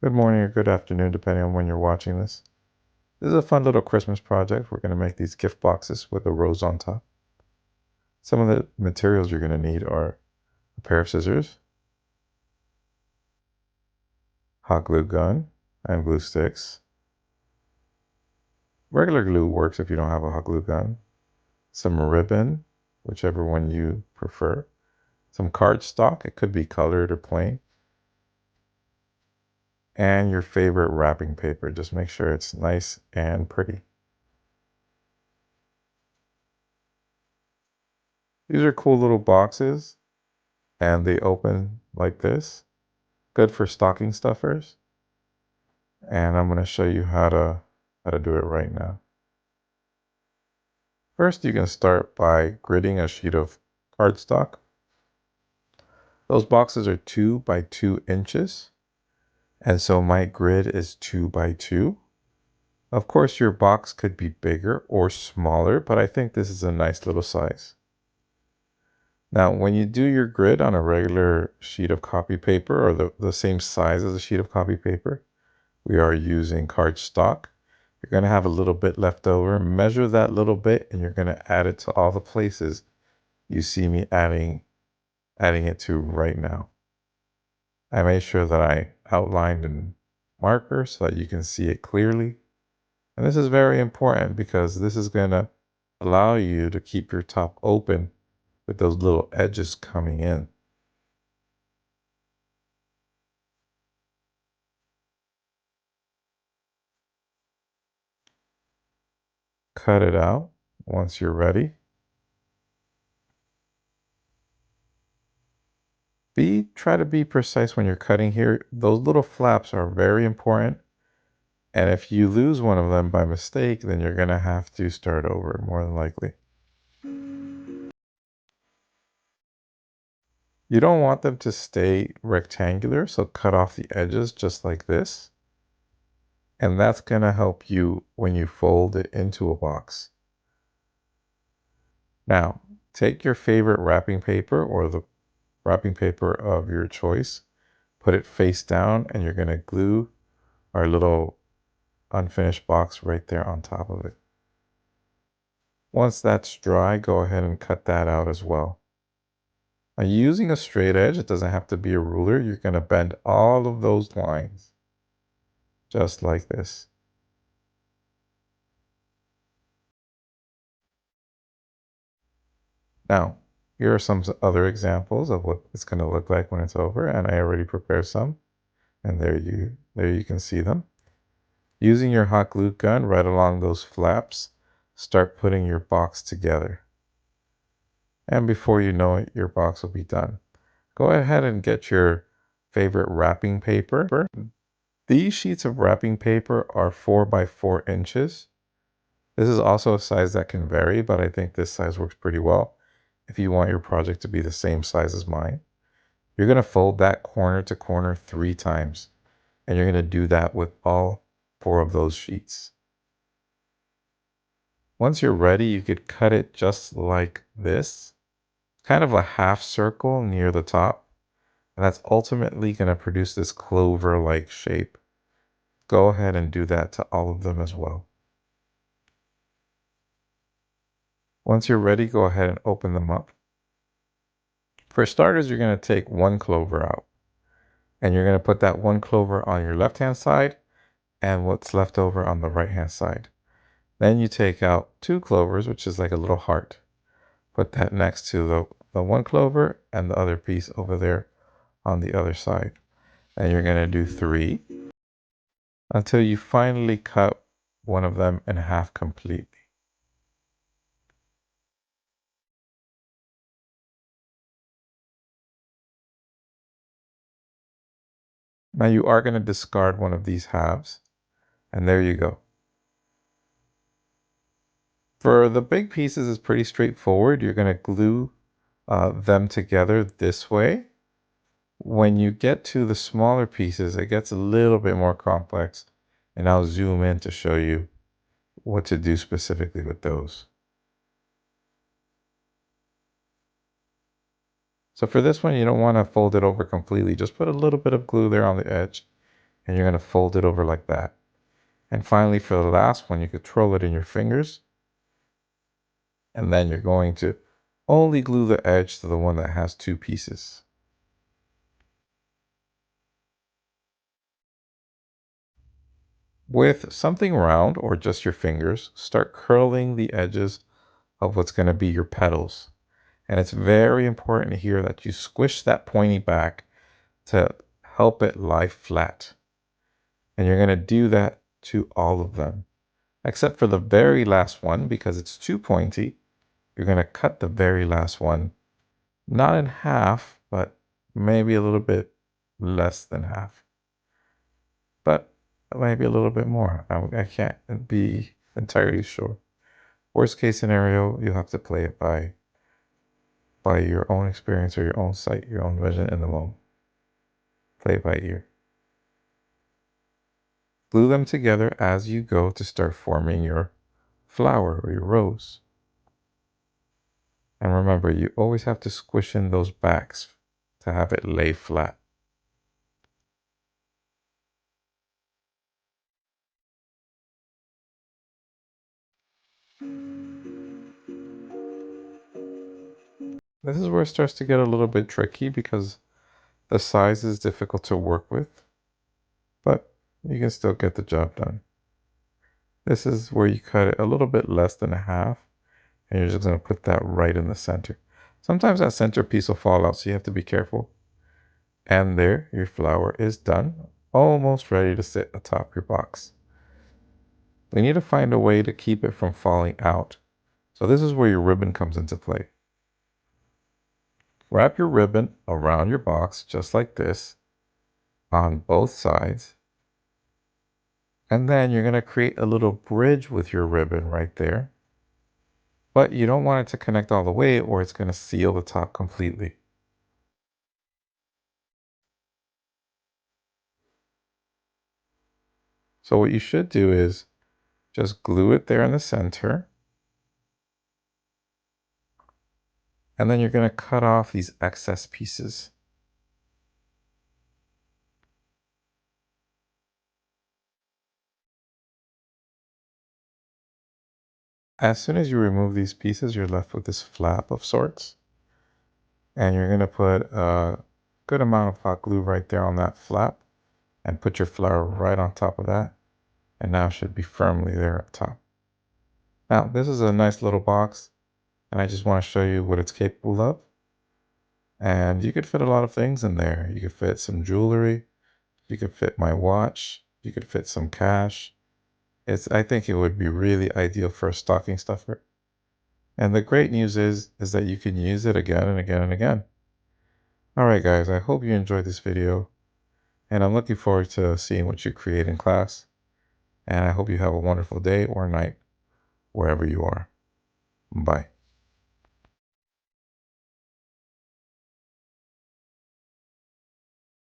Good morning or good afternoon, depending on when you're watching this. This is a fun little Christmas project. We're going to make these gift boxes with a rose on top. Some of the materials you're going to need are a pair of scissors, hot glue gun, and glue sticks. Regular glue works if you don't have a hot glue gun. Some ribbon, whichever one you prefer. Some cardstock, it could be colored or plain. And your favorite wrapping paper. Just make sure it's nice and pretty. These are cool little boxes, and they open like this. Good for stocking stuffers. And I'm going to show you how to do it right now. First, you can start by gridding a sheet of cardstock. Those boxes are 2 by 2 inches, and so my grid is 2 by 2. Of course, your box could be bigger or smaller, but I think this is a nice little size. Now, when you do your grid on a regular sheet of copy paper or the same size as a sheet of copy paper, we are using cardstock. You're going to have a little bit left over. Measure that little bit and you're going to add it to all the places you see me adding it to right now. I made sure that I outlined in marker so that you can see it clearly. And this is very important because this is going to allow you to keep your top open with those little edges coming in. Cut it out once you're ready. Try to be precise when you're cutting here. Those little flaps are very important. And if you lose one of them by mistake, then you're going to have to start over more than likely. You don't want them to stay rectangular, so cut off the edges just like this. And that's going to help you when you fold it into a box. Now, take your favorite wrapping paper or the wrapping paper of your choice, put it face down, and you're going to glue our little unfinished box right there on top of it. Once that's dry, go ahead and cut that out as well. Now, using a straight edge, it doesn't have to be a ruler. You're going to bend all of those lines just like this. Now, here are some other examples of what it's going to look like when it's over, and I already prepared some, and there you can see them. Using your hot glue gun right along those flaps, start putting your box together. And before you know it, your box will be done. Go ahead and get your favorite wrapping paper. These sheets of wrapping paper are 4 by 4 inches. This is also a size that can vary, but I think this size works pretty well if you want your project to be the same size as mine. You're going to fold that corner to corner 3 times, and you're going to do that with all 4 of those sheets. Once you're ready, you could cut it just like this, kind of a half circle near the top, and that's ultimately going to produce this clover-like shape. Go ahead and do that to all of them as well. Once you're ready, go ahead and open them up. For starters, you're going to take 1 clover out, and you're going to put that 1 clover on your left-hand side and what's left over on the right-hand side. Then you take out 2 clovers, which is like a little heart. Put that next to the 1 clover and the other piece over there on the other side. And you're going to do 3 until you finally cut one of them in half completely. Now you are going to discard one of these halves, and there you go. For the big pieces, it's pretty straightforward. You're going to glue them together this way. When you get to the smaller pieces, it gets a little bit more complex, and I'll zoom in to show you what to do specifically with those. So for this one, you don't want to fold it over completely. Just put a little bit of glue there on the edge, and you're going to fold it over like that. And finally, for the last one, you could twirl it in your fingers, and then you're going to only glue the edge to the one that has two pieces. With something round or just your fingers, start curling the edges of what's going to be your petals. And it's very important here that you squish that pointy back to help it lie flat. And you're going to do that to all of them, except for the very last one, because it's too pointy. You're going to cut the very last one, not in half, but maybe a little bit less than half. But maybe a little bit more. I can't be entirely sure. Worst case scenario, you have to play it by your own experience or your own sight, your own vision in the moment. Play it by ear. Glue them together as you go to start forming your flower or your rose. And remember, you always have to squish in those backs to have it lay flat. This is where it starts to get a little bit tricky because the size is difficult to work with, but you can still get the job done. This is where you cut it a little bit less than a half, and you're just going to put that right in the center. Sometimes that center piece will fall out, so you have to be careful. And there, your flower is done, almost ready to sit atop your box. We need to find a way to keep it from falling out. So this is where your ribbon comes into play. Wrap your ribbon around your box just like this on both sides. And then you're going to create a little bridge with your ribbon right there. But you don't want it to connect all the way or it's going to seal the top completely. So what you should do is just glue it there in the center. And then you're going to cut off these excess pieces. As soon as you remove these pieces, you're left with this flap of sorts. And you're going to put a good amount of hot glue right there on that flap and put your flower right on top of that. And now it should be firmly there up top. Now, this is a nice little box, and I just want to show you what it's capable of. And you could fit a lot of things in there. You could fit some jewelry. You could fit my watch. You could fit some cash. I think it would be really ideal for a stocking stuffer. And the great news is that you can use it again and again and again. All right, guys, I hope you enjoyed this video, and I'm looking forward to seeing what you create in class. And I hope you have a wonderful day or night wherever you are. Bye.